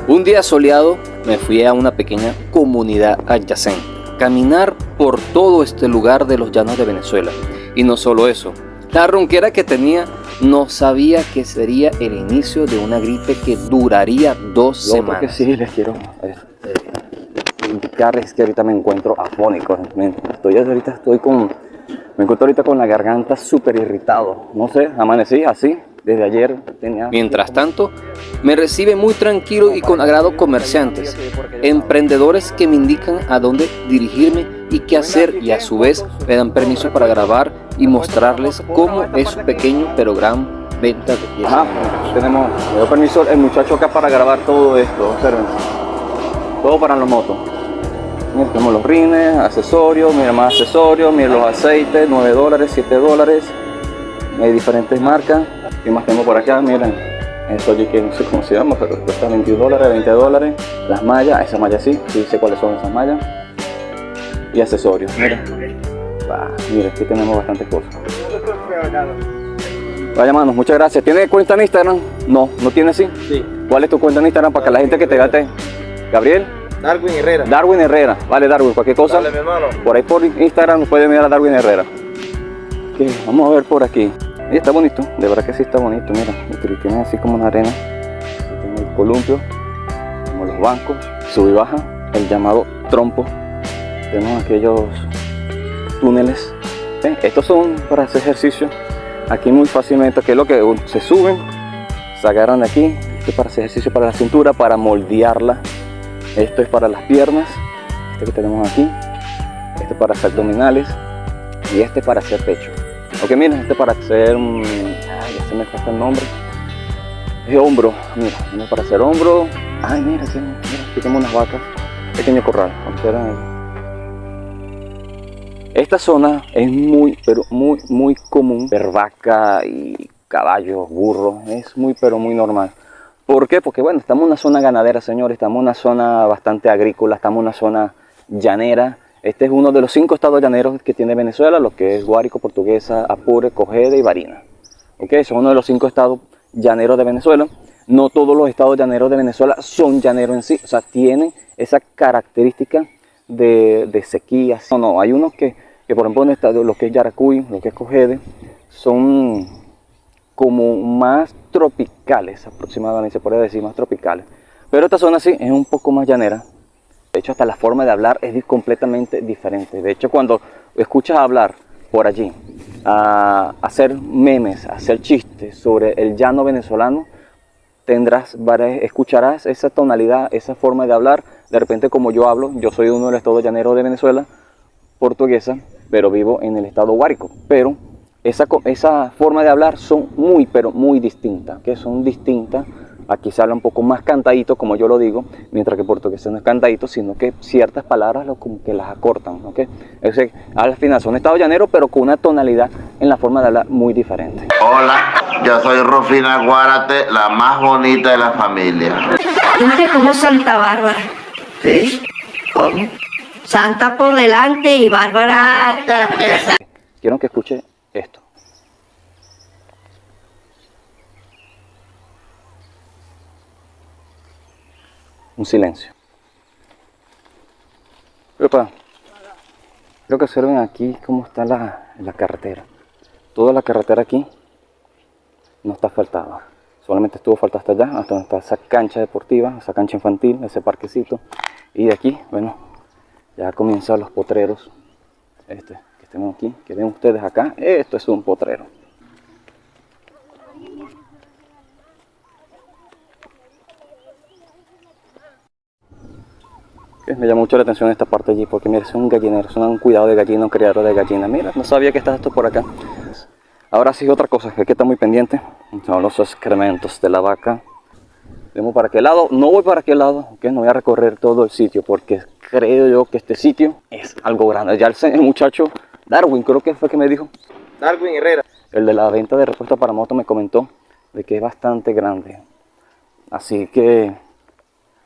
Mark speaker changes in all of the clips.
Speaker 1: Un día soleado me fui a una pequeña comunidad adyacente, caminar por todo este lugar de los llanos de Venezuela. Y no solo eso, la ronquera que tenía no sabía que sería el inicio de una gripe que duraría 2 semanas.
Speaker 2: Lo que sí les quiero indicar es que ahorita me encuentro afónico. Me encuentro ahorita con la garganta súper irritado. No sé, amanecí así. Desde ayer tenía...
Speaker 1: Mientras tanto, me recibe muy tranquilo y con agrado comerciantes, emprendedores que me indican a dónde dirigirme y qué hacer, y a su vez me dan permiso para grabar y mostrarles cómo es su pequeño pero gran venta de piezas.
Speaker 2: Me dio permiso el muchacho acá para grabar todo esto. Observen, todo para los motos. Miren, tenemos los rines, accesorios, miren más accesorios, miren los aceites, $9, $7. Hay diferentes marcas. ¿Qué más tengo por acá? Miren, esto yo que no sé cómo se llama, pero cuesta $21, $20. Las mallas, esas mallas sí sé cuáles son esas mallas. Y accesorios, miren. Miren, aquí tenemos bastantes cosas. Vaya, manos, muchas gracias. ¿Tiene cuenta en Instagram? No tiene, sí. ¿Cuál es tu cuenta en Instagram para que la gente que te gate? ¿Gabriel?
Speaker 3: Darwin Herrera.
Speaker 2: Darwin Herrera. Vale, Darwin, cualquier cosa.
Speaker 3: Dale, mi hermano.
Speaker 2: Por ahí por Instagram pueden mirar a Darwin Herrera. Okay, vamos a ver por aquí. Y está bonito, de verdad que sí está bonito. Mira, tiene así como una arena. Tiene el columpio, como los bancos, sube y baja, el llamado trompo. Tenemos aquellos túneles. Estos son para hacer ejercicio. Aquí muy fácilmente, que es lo que se suben, se agarran de aquí. Esto es para hacer ejercicio para la cintura, para moldearla. Esto es para las piernas. Este que tenemos aquí. Este para hacer abdominales. Y este para hacer pecho. Ok, miren, este para hacer ya se me falta el nombre. Es hombro. Mira, para hacer hombro. Ay, mira, aquí tenemos unas vacas. Pequeño corral. Esta zona es muy, pero muy común ver vaca y caballos, burros. Es muy, pero muy normal. ¿Por qué? Porque bueno, estamos en una zona ganadera, señores. Estamos en una zona bastante agrícola. Estamos en una zona llanera. Este es uno de los 5 estados llaneros que tiene Venezuela, lo que es Guárico, Portuguesa, Apure, Cogede y Barinas. ¿Okay? Son uno de los 5 estados llaneros de Venezuela. No todos los estados llaneros de Venezuela son llaneros en sí, o sea, tienen esa característica de sequía. No, hay unos que por ejemplo en el estado, lo que es Yaracuy, lo que es Cogede, son como más tropicales, aproximadamente se podría decir, más tropicales. Pero esta zona sí es un poco más llanera. De hecho, hasta la forma de hablar es completamente diferente. De hecho, cuando escuchas hablar por allí, hacer memes, hacer chistes sobre el llano venezolano, escucharás esa tonalidad, esa forma de hablar. De repente, como yo hablo, yo soy uno de los estados llaneros de Venezuela, portuguesa, pero vivo en el estado Guárico. Pero esa forma de hablar son muy, pero muy distintas, que son distintas. Aquí se habla un poco más cantadito, como yo lo digo, mientras que portugués no es cantadito, sino que ciertas palabras como que las acortan, ¿ok? Al final son estados llaneros, pero con una tonalidad en la forma de hablar muy diferente.
Speaker 4: Hola, yo soy Rufina Guárate, la más bonita de la familia.
Speaker 5: Gente como Santa Bárbara. ¿Sí? ¿Cómo? Santa por delante y Bárbara.
Speaker 2: Quiero que escuche esto. Un silencio. Quiero que observen aquí cómo está la carretera. Toda la carretera aquí no está asfaltada. Solamente estuvo falta hasta allá, hasta donde está esa cancha deportiva, esa cancha infantil, ese parquecito. Y de aquí, bueno, ya comienzan los potreros. Que tenemos aquí, que ven ustedes acá, esto es un potrero. Me llama mucho la atención esta parte allí, porque mira, son gallineros, son un cuidado de gallina, un criadero de gallinas. Mira, no sabía que está esto por acá. Ahora sí, otra cosa que hay que estar muy pendiente, son los excrementos de la vaca. Vemos para qué lado, no voy para qué lado, ¿okay? No voy a recorrer todo el sitio, porque creo yo que este sitio es algo grande. Ya el muchacho, Darwin, creo que fue que me dijo.
Speaker 3: Darwin Herrera.
Speaker 2: El de la venta de repuestos para moto me comentó de que es bastante grande. Así que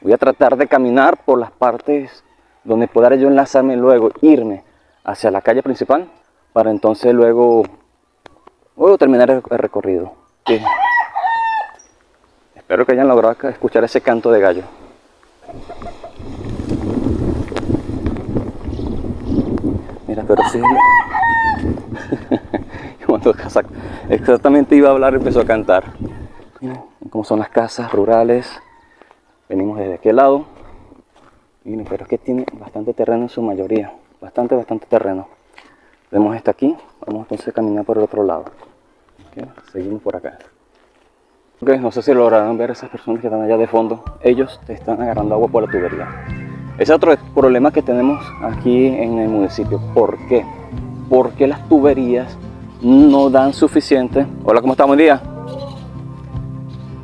Speaker 2: voy a tratar de caminar por las partes donde pueda yo enlazarme luego, irme hacia la calle principal, para entonces luego terminar el recorrido. Sí. Espero que hayan logrado escuchar ese canto de gallo. Mira, pero sí. Cuando exactamente iba a hablar, empezó a cantar. Miren cómo son las casas rurales. Venimos desde aquel lado. Miren, pero es que tiene bastante terreno en su mayoría. Bastante terreno. Vemos esta aquí. Vamos entonces a caminar por el otro lado. Okay, seguimos por acá. Okay, no sé si lograron ver esas personas que están allá de fondo. Ellos te están agarrando agua por la tubería. Ese es otro problema que tenemos aquí en el municipio. ¿Por qué? Porque las tuberías no dan suficiente. Hola, ¿cómo estamos? Buen día.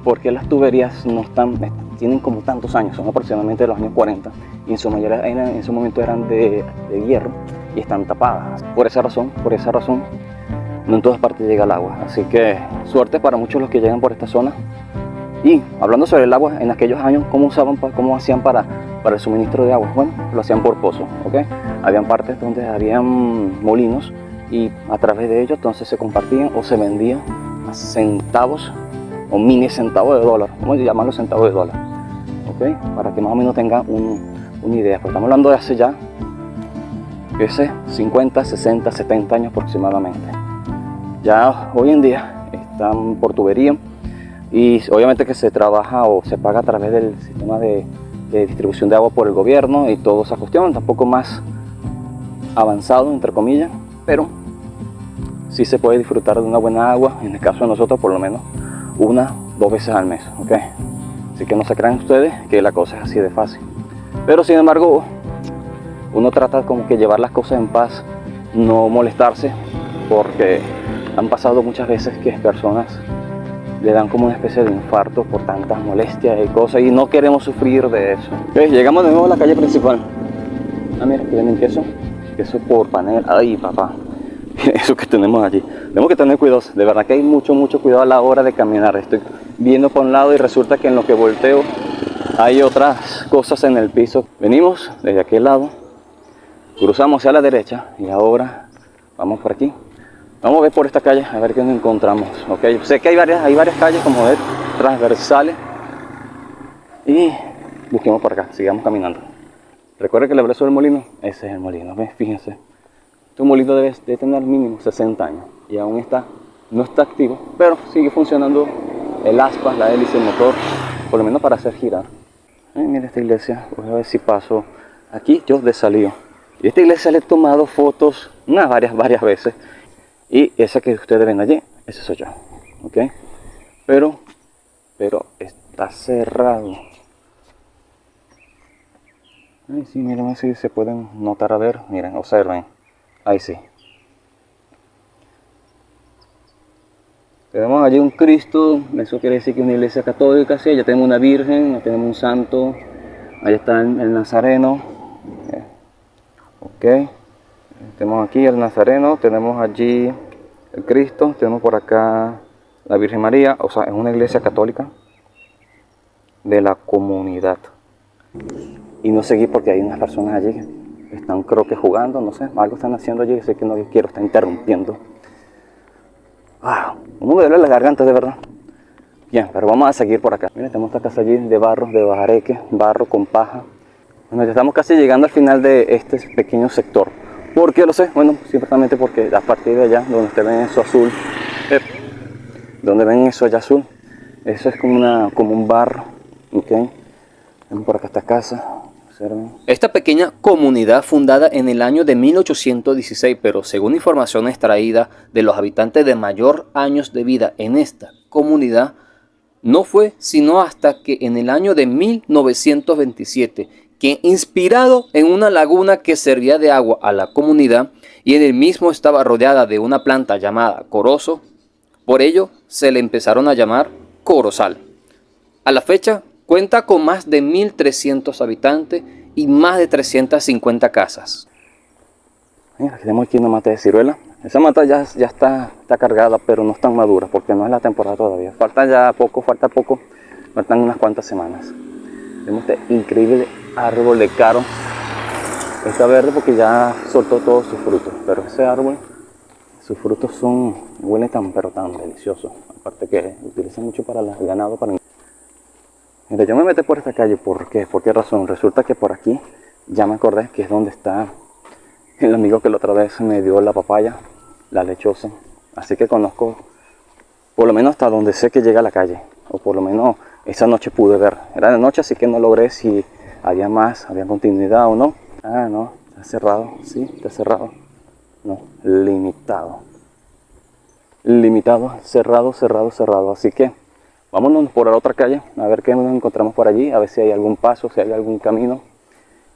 Speaker 2: Porque las tuberías no tienen como tantos años, son aproximadamente de los años 40 y en su mayoría en su momento eran de hierro y están tapadas. Por esa razón, no en todas partes llega el agua. Así que suerte para muchos los que llegan por esta zona. Y hablando sobre el agua, en aquellos años, ¿cómo hacían para el suministro de agua? Bueno, lo hacían por pozo, ¿ok? Habían partes donde habían molinos y a través de ellos entonces se compartían o se vendían a centavos o mini centavos de dólar, vamos a llamarlo centavos de dólar, ¿ok? Para que más o menos tengan una idea. Pues estamos hablando de hace ya, yo sé, 50, 60, 70 años aproximadamente. Ya hoy en día están por tubería y obviamente que se trabaja o se paga a través del sistema de distribución de agua por el gobierno y toda esa cuestión, tampoco más avanzado entre comillas, pero sí se puede disfrutar de una buena agua, en el caso de nosotros por lo menos 1-2 veces al mes, ¿ok? Así que no se crean ustedes que la cosa es así de fácil, pero sin embargo uno trata como que llevar las cosas en paz, no molestarse, porque han pasado muchas veces que personas le dan como una especie de infarto por tantas molestias y cosas y no queremos sufrir de eso. Okay, llegamos de nuevo a la calle principal. Ah, mira, aquí venden queso por panela. Ay, papá, eso que tenemos allí. Tenemos que tener cuidado, de verdad que hay mucho cuidado a la hora de caminar. Estoy viendo por un lado y resulta que en lo que volteo hay otras cosas en el piso. Venimos desde aquel lado, cruzamos hacia la derecha y ahora vamos por aquí. Vamos a ver por esta calle, a ver qué nos encontramos. Okay. Sé que hay varias calles como de transversales. Y busquemos por acá, sigamos caminando. Recuerden que el abrazo del molino, ese es el molino, ¿ves? Fíjense. Este molino debe tener mínimo 60 años y aún no está activo, pero sigue funcionando el aspas, la hélice, el motor, por lo menos para hacer girar. Mira esta iglesia, voy a ver si paso aquí, yo de salido. Y esta iglesia le he tomado fotos varias veces. Y esa que ustedes ven allí, ese soy yo, ¿ok? Pero está cerrado. Ay, sí, miren, si se pueden notar, a ver, miren, observen, ahí sí. Tenemos allí un Cristo, eso quiere decir que es una iglesia católica, sí, ya tenemos una virgen, ya tenemos un santo, ahí está el Nazareno, ok. Tenemos aquí el Nazareno, tenemos allí el Cristo, tenemos por acá la Virgen María, o sea, es una iglesia católica de la comunidad. Y no seguí porque hay unas personas allí que están, creo que jugando, no sé, algo están haciendo allí, sé que no quiero estar interrumpiendo. Uno me duele la garganta de verdad. Bien, pero vamos a seguir por acá. Miren, tenemos esta casa allí de barro, de bajareque, barro con paja. Bueno, ya estamos casi llegando al final de este pequeño sector. ¿Por qué lo sé? Bueno, simplemente porque a partir de allá, donde ustedes ven eso azul, donde ven eso allá azul, eso es como un barro, ¿ok? Ven por acá esta casa, observen.
Speaker 1: Esta pequeña comunidad fundada en el año de 1816, pero según información extraída de los habitantes de mayor años de vida en esta comunidad, no fue sino hasta que en el año de 1927, que inspirado en una laguna que servía de agua a la comunidad y en el mismo estaba rodeada de una planta llamada corozo, por ello se le empezaron a llamar Corozal. A la fecha cuenta con más de 1.300 habitantes y más de 350 casas.
Speaker 2: Mira, aquí tenemos aquí una mata de ciruela. Esa mata ya está cargada, pero no está madura porque no es la temporada todavía. Falta poco, faltan unas cuantas semanas. Tenemos este increíble árbol de caro. Está verde porque ya soltó todos sus frutos, pero ese árbol, sus frutos huelen tan deliciosos. Aparte que utilizan mucho para el ganado. Mira, yo me metí por esta calle, ¿por qué? ¿Por qué razón? Resulta que por aquí, ya me acordé que es donde está el amigo que la otra vez me dio la papaya, la lechosa. Así que conozco, por lo menos hasta donde sé que llega a la calle. O por lo menos esa noche pude ver. Era de noche, así que no logré si había más, había continuidad o no. Ah, no, está cerrado, sí, está cerrado. No, limitado. Limitado, cerrado, cerrado, cerrado. Así que vámonos por la otra calle, a ver qué nos encontramos por allí, a ver si hay algún paso, si hay algún camino.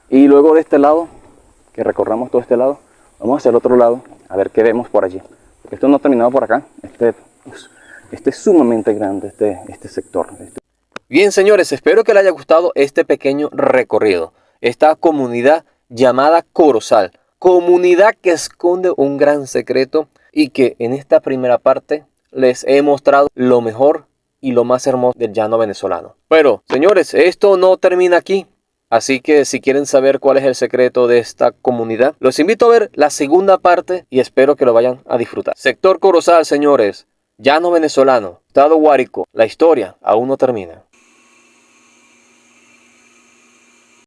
Speaker 2: Y luego de este lado, que recorramos todo este lado, vamos hacia el otro lado, a ver qué vemos por allí. Porque esto no ha terminado por acá, este es sumamente grande, este sector.
Speaker 1: Bien, señores, espero que les haya gustado este pequeño recorrido. Esta comunidad llamada Corozal. Comunidad que esconde un gran secreto y que en esta primera parte les he mostrado lo mejor y lo más hermoso del llano venezolano. Pero, señores, esto no termina aquí. Así que si quieren saber cuál es el secreto de esta comunidad, los invito a ver la segunda parte y espero que lo vayan a disfrutar. Sector Corozal, señores. Llano venezolano. Estado Guárico. La historia aún no termina.